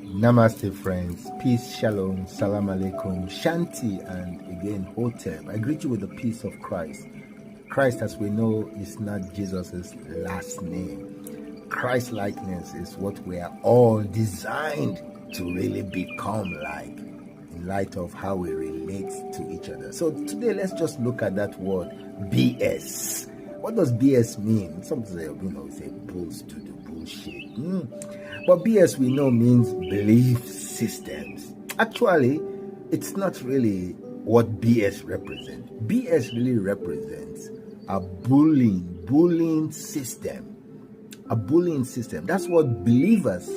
Namaste, friends. Peace, shalom, salam alaikum, shanti, and again, hotep. I greet you with the peace of Christ. Christ, as we know, is not Jesus' last name. Christ likeness is what we are all designed to really become like in light of how we relate to each other. So today, let's just look at that word BS. What does BS mean? Some say, say bulls to do bullshit. But BS we know means belief systems. Actually, it's not really what BS represents. BS really represents a bullying system. A bullying system. That's what believers,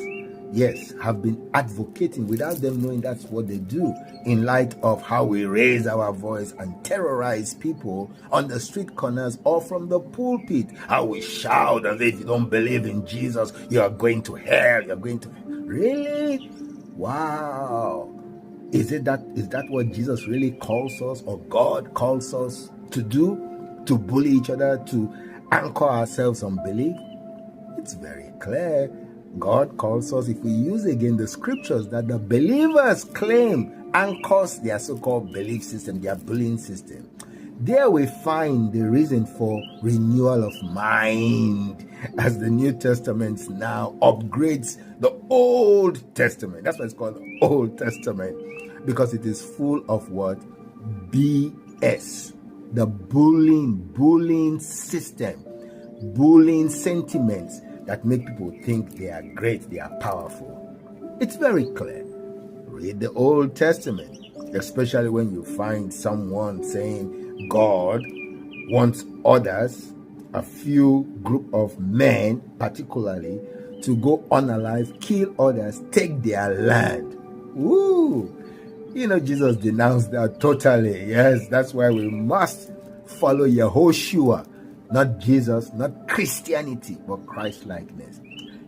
yes, have been advocating without them knowing that's what they do, in light of how we raise our voice and terrorize people on the street corners or from the pulpit. How we shout as if you don't believe in Jesus, you are going to hell, you're going to... Really? Wow. Is that what Jesus really calls us, or God calls us to do? To bully each other, to anchor ourselves on belief? It's very clear. God calls us, if we use again the scriptures that the believers claim anchors their so-called belief system, their bullying system. There we find the reason for renewal of mind, as the New Testament now upgrades the Old Testament. That's why it's called Old Testament, because it is full of what? BS. The bullying system, bullying sentiments that make people think they are great, they are powerful. It's very clear. Read the Old Testament, especially when you find someone saying God wants others, a few group of men particularly, to go unalive, kill others, take their land. Woo! Jesus denounced that totally. Yes, that's why we must follow Yehoshua, not Jesus, not Christianity, but Christ-likeness.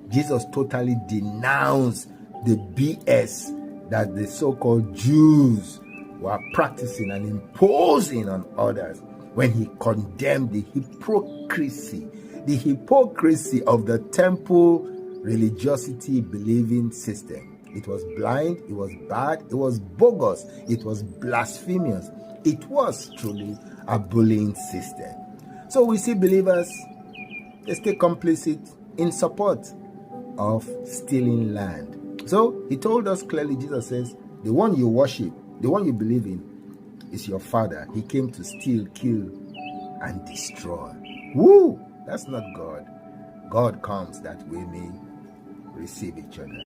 Jesus totally denounced the BS that the so-called Jews were practicing and imposing on others when he condemned the hypocrisy of the temple religiosity believing system. It was blind, it was bad, it was bogus, it was blasphemous. It was truly a bullying system. So we see believers, they stay complicit in support of stealing land. So he told us clearly, Jesus says, the one you worship, the one you believe in, is your father. He came to steal, kill, and destroy. Woo! That's not God. God comes that we may receive each other.